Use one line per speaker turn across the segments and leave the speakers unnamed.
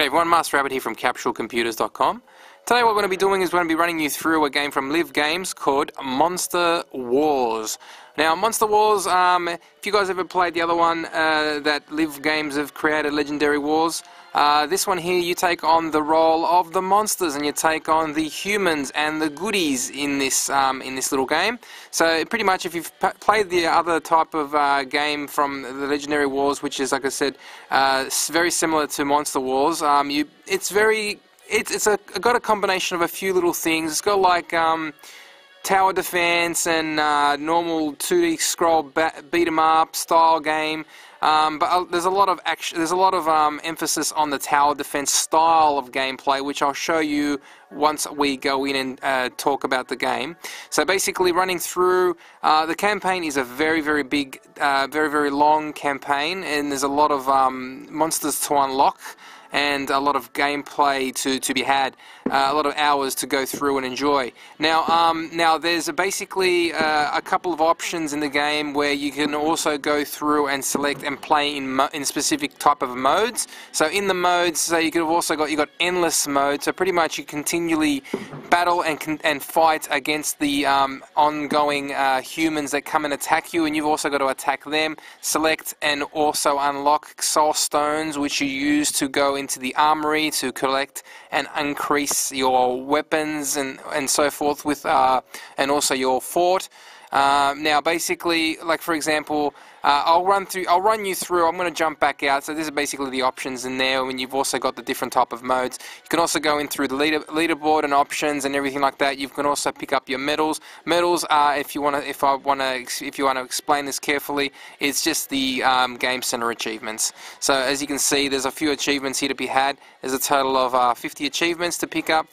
G'day everyone, MasterAbbot here from CapsuleComputers.com. Today what we're going to be doing is we're going to be running you through a game from Live Games called Monster Wars. Now Monster Wars, if you guys ever played the other one that Live Games have created, Legendary Wars, this one here you take on the role of the monsters and you take on the humans and the goodies in this little game. So pretty much if you've played the other type of game from the Legendary Wars, which is, like I said, very similar to Monster Wars, it's got a combination of a few little things. It's got like tower defense and normal 2D scroll beat 'em up style game, but there's a lot of action. There's a lot of emphasis on the tower defense style of gameplay, which I'll show you once we go in and talk about the game. So basically, running through the campaign is a very big, very long campaign, and there's a lot of monsters to unlock and a lot of gameplay to be had, a lot of hours to go through and enjoy. Now there's basically a couple of options in the game where you can also go through and select and play in specific type of modes. So in the modes, so you got endless mode. So pretty much you continually battle and fight against the ongoing humans that come and attack you, and you've also got to attack them. Select and also unlock soul stones, which you use to go into the armory to collect and increase your weapons and so forth with and also your fort. Now basically, like for example, I'll run you through. I'm going to jump back out. So this is basically the options in there. When you've also got the different type of modes, you can also go in through the leaderboard and options and everything like that. You can also pick up your medals. Medals are, if you want to explain this carefully, it's just the game center achievements. So as you can see, there's a few achievements here to be had. There's a total of 50 achievements to pick up.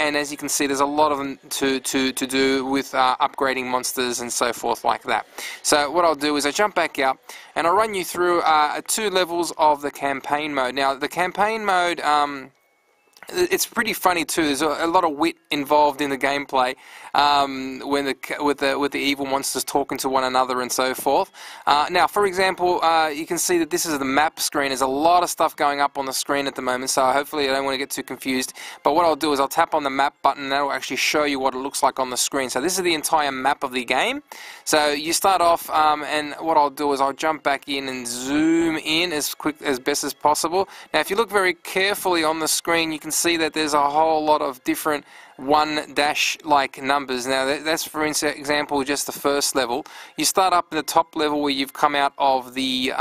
And as you can see, there's a lot of them to do with upgrading monsters and so forth like that. So what I'll do is I jump back out and I'll run you through 2 levels of the campaign mode. Now the campaign mode, it's pretty funny too. There's a lot of wit involved in the gameplay with the evil monsters talking to one another and so forth. Now, for example, you can see that this is the map screen. There's a lot of stuff going up on the screen at the moment, so hopefully I don't want to get too confused. But what I'll do is I'll tap on the map button, and that will actually show you what it looks like on the screen. So this is the entire map of the game. So you start off, and what I'll do is I'll jump back in and zoom in as best as possible. Now, if you look very carefully on the screen, you can see that there's a whole lot of different 1- like numbers. Now that's, for example, just the first level. You start up at the top level where you've come out of the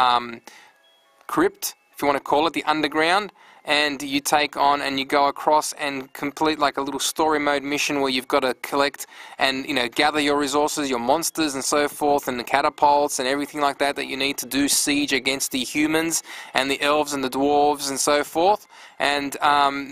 crypt, if you want to call it, the underground, and you take on and you go across and complete like a little story mode mission where you've got to collect and gather your resources, your monsters and so forth, and the catapults and everything like that you need to do siege against the humans and the elves and the dwarves and so forth. And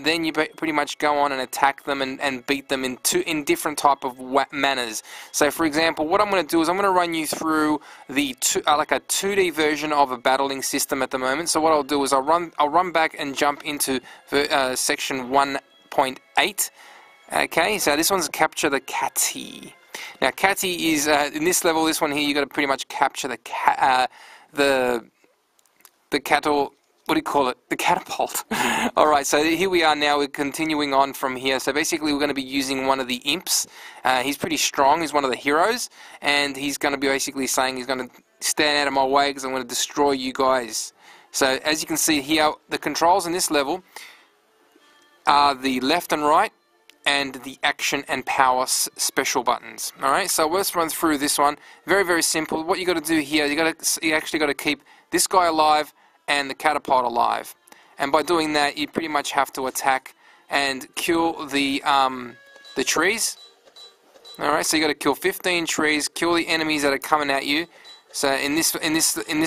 then you pretty much go on and attack them and beat them in different type of manners. So for example, what I'm going to do is I'm going to run you through the like a 2D version of a battling system at the moment. So what I'll do is I'll run back and jump into section 1.8. Okay, so this one's capture the catty. Now catty is in this level. This one here, you got to pretty much capture the cattle. What do you call it? The catapult. Alright, so here we are now. We're continuing on from here. So basically we're going to be using one of the imps. He's pretty strong. He's one of the heroes. And he's going to be basically saying he's going to stand out of my way because I'm going to destroy you guys. So as you can see here, the controls in this level are the left and right and the action and power special buttons. Alright, so let's run through this one. Very simple. What you got to do here, you actually got to keep this guy alive and the catapult alive, and by doing that you pretty much have to attack and kill the trees. Alright, so you got to kill 15 trees, kill the enemies that are coming at you. So in this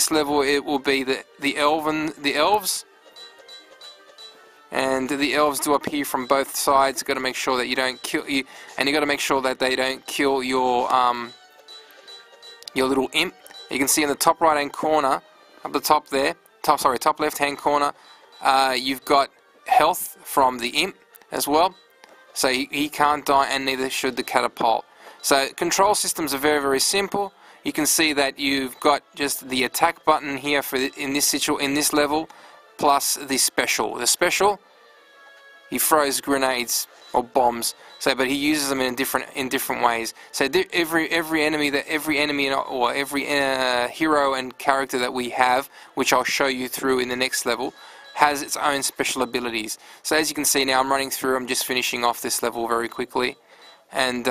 level it will be the elves, and the elves do appear from both sides. You got to make sure that you don't kill you, and you got to make sure that they don't kill your little imp. You can see in the top right hand corner, up the top there. Top left hand corner, you've got health from the imp as well, so he can't die, and neither should the catapult. So control systems are very simple. You can see that you've got just the attack button here in this level, plus the special. The special, he throws grenades or bombs. So, but he uses them in different ways. So every enemy or every hero and character that we have, which I'll show you through in the next level, has its own special abilities. So as you can see now, I'm running through. I'm just finishing off this level very quickly, and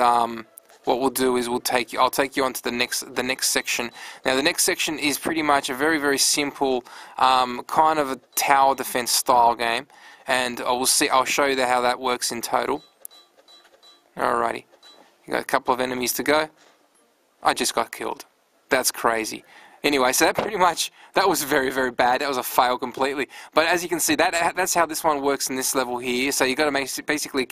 what we'll do is I'll take you on to the next section. Now the next section is pretty much a very simple kind of a tower defense style game, and I'll show you how that works in total. Alrighty, you got a couple of enemies to go. I just got killed. That's crazy. Anyway, so that was very bad. That was a fail completely. But as you can see, that's how this one works in this level here. So you got to basically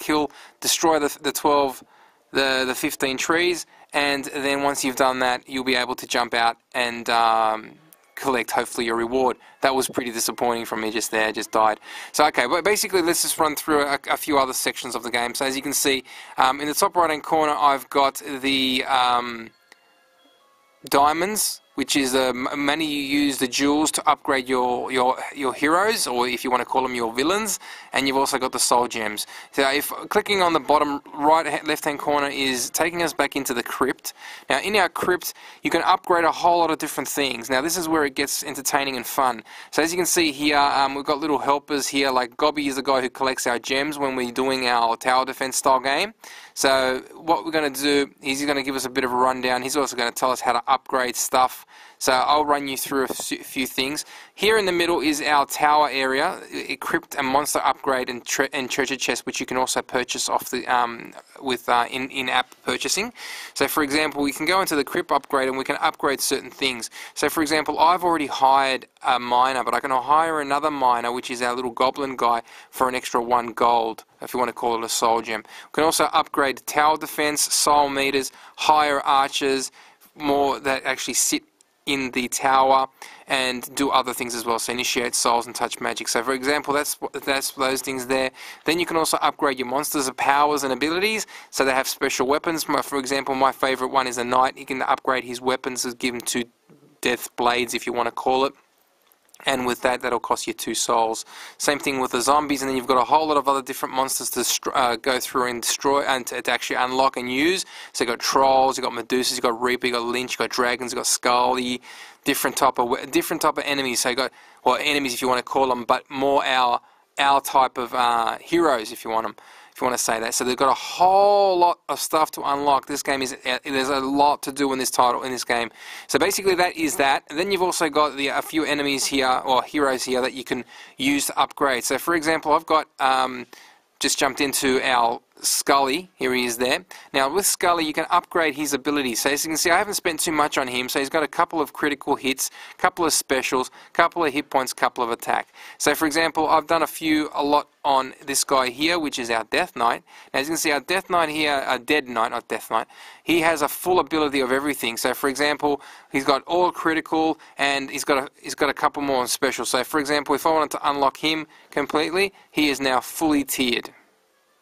destroy the 15 trees, and then once you've done that, you'll be able to jump out and collect hopefully your reward. That was pretty disappointing from me just there. I just died. So okay, but basically let's just run through a few other sections of the game. So as you can see, in the top right hand corner, I've got the diamonds, which is money you use, the jewels, to upgrade your heroes, or if you want to call them your villains, and you've also got the soul gems. So if clicking on the bottom left hand corner is taking us back into the crypt. Now in our crypt you can upgrade a whole lot of different things. Now this is where it gets entertaining and fun. So as you can see here, we've got little helpers here, like Gobby is the guy who collects our gems when we're doing our tower defense style game. So what we're going to do is he's going to give us a bit of a rundown. He's also going to tell us how to upgrade stuff. So I'll run you through a few things. Here in the middle is our tower area, crypt and monster upgrade and treasure chest, which you can also purchase off the with in-app purchasing. So for example, we can go into the crypt upgrade and we can upgrade certain things. So for example, I've already hired a miner, but I can hire another miner, which is our little goblin guy, for an extra 1 gold, if you want to call it a soul gem. We can also upgrade tower defense, soul meters, hire archers, more that actually sit in the tower, and do other things as well, so initiate souls and touch magic. So for example, that's those things there. Then you can also upgrade your monsters' powers and abilities, so they have special weapons. For example, my favorite one is a knight. You can upgrade his weapons, is given 2 death blades, if you want to call it. And with that, that'll cost you 2 souls. Same thing with the zombies, and then you've got a whole lot of other different monsters to go through and destroy, and to actually unlock and use. So you've got trolls, you've got medusas, you've got reaper, you've got lynch, you've got dragons, you've got scully, different type of enemies. So you got, well, enemies if you want to call them, but more our type of heroes, if you want them. If you want to say that. So they've got a whole lot of stuff to unlock. This game there's a lot to do in this game. So basically that is that. And then you've also got a few enemies here, or heroes here, that you can use to upgrade. So for example, I've got just jumped into our Scully. Here he is there. Now with Scully you can upgrade his abilities. So as you can see, I haven't spent too much on him. So he's got a couple of critical hits, couple of specials, couple of hit points, couple of attack. So for example, I've done a lot on this guy here, which is our Death Knight. Now as you can see, our Death Knight here, our Dead Knight, not Death Knight, he has a full ability of everything. So for example, he's got all critical, and he's got a couple more on special. So for example, if I wanted to unlock him completely, he is now fully tiered.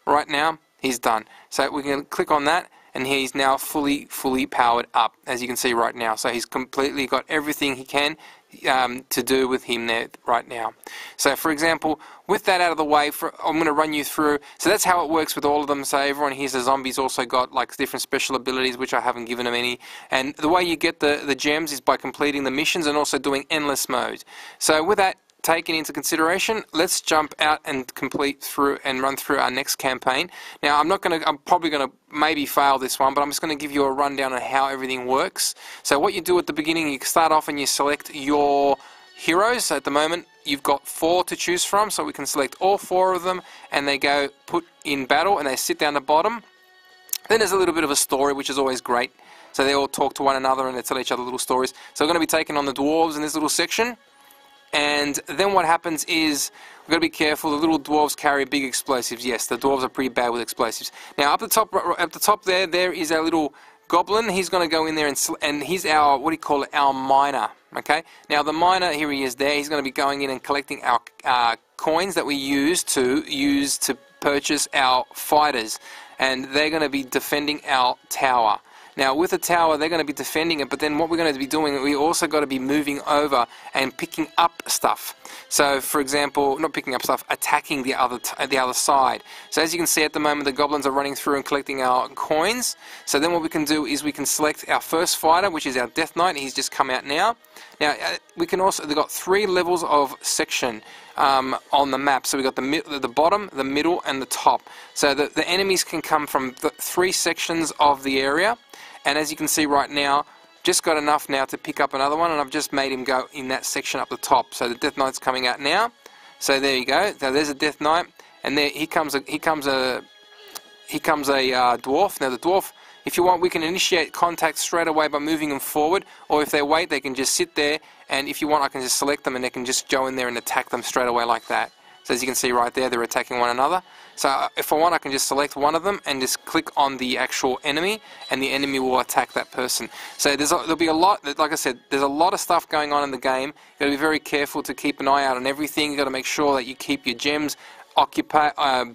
Right now, he's done. So we can click on that, and he's now fully powered up, as you can see right now. So he's completely got everything he can to do with him there right now. So for example, with that out of the way, I'm going to run you through. So that's how it works with all of them. So everyone here's the zombies also got like different special abilities, which I haven't given them any. And the way you get the gems is by completing the missions and also doing endless mode. So with that taken into consideration, let's jump out and run through our next campaign. Now I'm probably going to maybe fail this one, but I'm just going to give you a rundown on how everything works. So what you do at the beginning, you start off and you select your heroes. So at the moment you've got 4 to choose from, so we can select all 4 of them, and they go put in battle and they sit down the bottom. Then there's a little bit of a story, which is always great. So they all talk to one another and they tell each other little stories. So we're going to be taking on the dwarves in this little section. And then what happens is, we've got to be careful. The little dwarves carry big explosives. Yes, the dwarves are pretty bad with explosives. Now up the top there is our little goblin. He's going to go in there and he's our, what do you call it, our miner. Okay. Now the miner, here he is there. He's going to be going in and collecting our coins that we use to purchase our fighters, and they're going to be defending our tower. Now with the tower, they're going to be defending it, but then what we're going to be doing, we also got to be moving over and picking up stuff. So for example, not picking up stuff, attacking the other side. So as you can see at the moment, the goblins are running through and collecting our coins. So then what we can do is we can select our first fighter, which is our Death Knight. He's just come out now. Now we can also, they've got 3 levels of section on the map. So we've got the bottom, the middle and the top. So the enemies can come from the 3 sections of the area. And as you can see right now, just got enough now to pick up another one, and I've just made him go in that section up the top. So the Death Knight's coming out now. So there you go. Now there's a Death Knight, and there here comes a dwarf. Now the dwarf, if you want, we can initiate contact straight away by moving them forward, or if they wait, they can just sit there, and if you want, I can just select them and they can just go in there and attack them straight away like that. So as you can see right there, they're attacking one another. So if I want, I can just select one of them and just click on the actual enemy, and the enemy will attack that person. So there'll be a lot, like I said, there's a lot of stuff going on in the game. You've got to be very careful to keep an eye out on everything. You've got to make sure that you keep your gems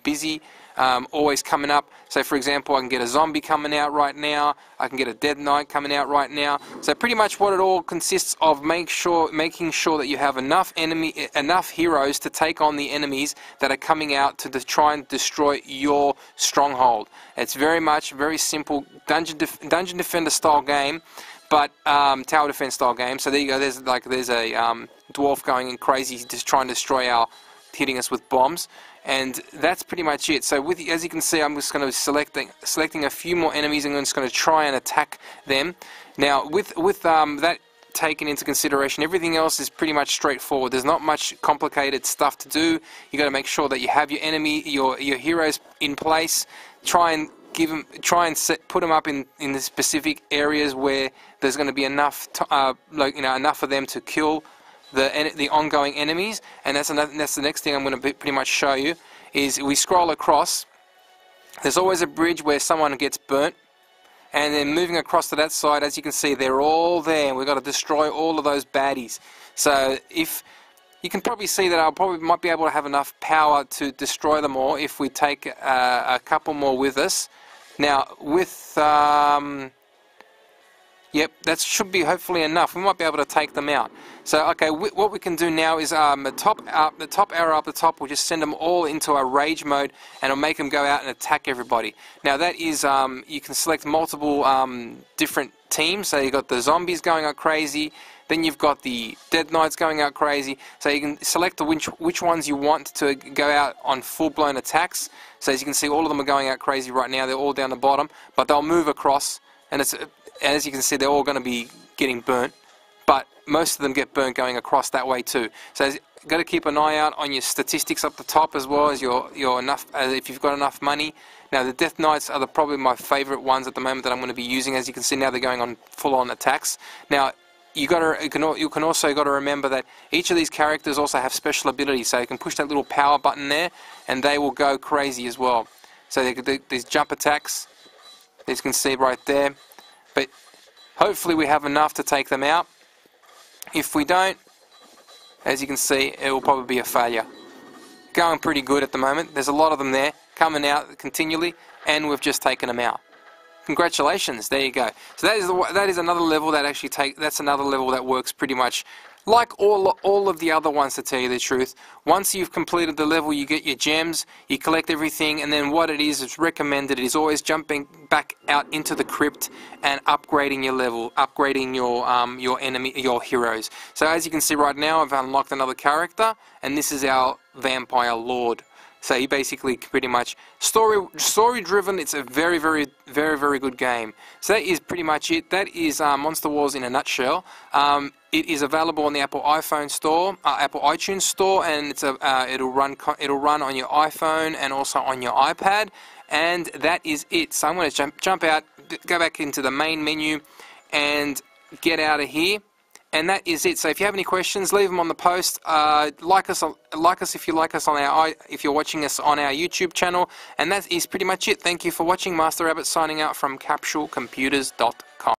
busy, always coming up. So for example, I can get a zombie coming out right now, I can get a Dead Knight coming out right now. So pretty much what it all consists of, making sure that you have enough heroes to take on the enemies that are coming out to try and destroy your stronghold. It's very simple dungeon defender style game, but tower defense style game. So there you go, there's a dwarf going in crazy, just trying to destroy hitting us with bombs. And that's pretty much it. So as you can see, I'm just going to be selecting a few more enemies, and I'm just going to try and attack them. Now with that taken into consideration, everything else is pretty much straightforward. There's not much complicated stuff to do. You got to make sure that you have your your heroes in place. Try and put them up in the specific areas where there's going to be enough enough of them to kill the ongoing enemies. And that's the next thing I'm going to pretty much show you. Is we scroll across, there's always a bridge where someone gets burnt, and then moving across to that side, as you can see, they're all there, and we've got to destroy all of those baddies. So if you can probably see that I might be able to have enough power to destroy them all if we take a couple more with us. Now with yep, that should be hopefully enough. We might be able to take them out. So okay, what we can do now is the top arrow up the top will just send them all into a rage mode, and it'll make them go out and attack everybody. Now that is, you can select multiple different teams. So you've got the zombies going out crazy, then you've got the Dead Knights going out crazy. So you can select which ones you want to go out on full-blown attacks. So as you can see, all of them are going out crazy right now. They're all down the bottom, but they'll move across, and as you can see, they're all going to be getting burnt, but most of them get burnt going across that way too. So you've got to keep an eye out on your statistics up the top, as well as your enough, if you've got enough money. Now the Death Knights are probably my favourite ones at the moment that I'm going to be using. As you can see now, they're going on full-on attacks. Now you can also got to remember that each of these characters also have special abilities. So you can push that little power button there, and they will go crazy as well. So these jump attacks, as you can see right there. But hopefully we have enough to take them out. If we don't, as you can see, it will probably be a failure. Going pretty good at the moment. There's a lot of them there coming out continually, and we've just taken them out. Congratulations, there you go. So that is another level that that's another level that works pretty much like all of the other ones, to tell you the truth. Once you've completed the level, you get your gems, you collect everything, and then what it is, it's recommended, it is always jumping back out into the crypt and upgrading your level, upgrading your heroes. So as you can see right now, I've unlocked another character, and this is our Vampire Lord. So he basically pretty much story driven. It's a very good game. So that is pretty much it. That is Monster Wars in a nutshell. It is available on the Apple iPhone store, Apple iTunes store, and it'll run on your iPhone and also on your iPad. And that is it. So I'm going to jump out, go back into the main menu, and get out of here. And that is it. So if you have any questions, leave them on the post. Like us if you like us if you're watching us on our YouTube channel. And that is pretty much it. Thank you for watching. MasterAbbot signing out from CapsuleComputers.com.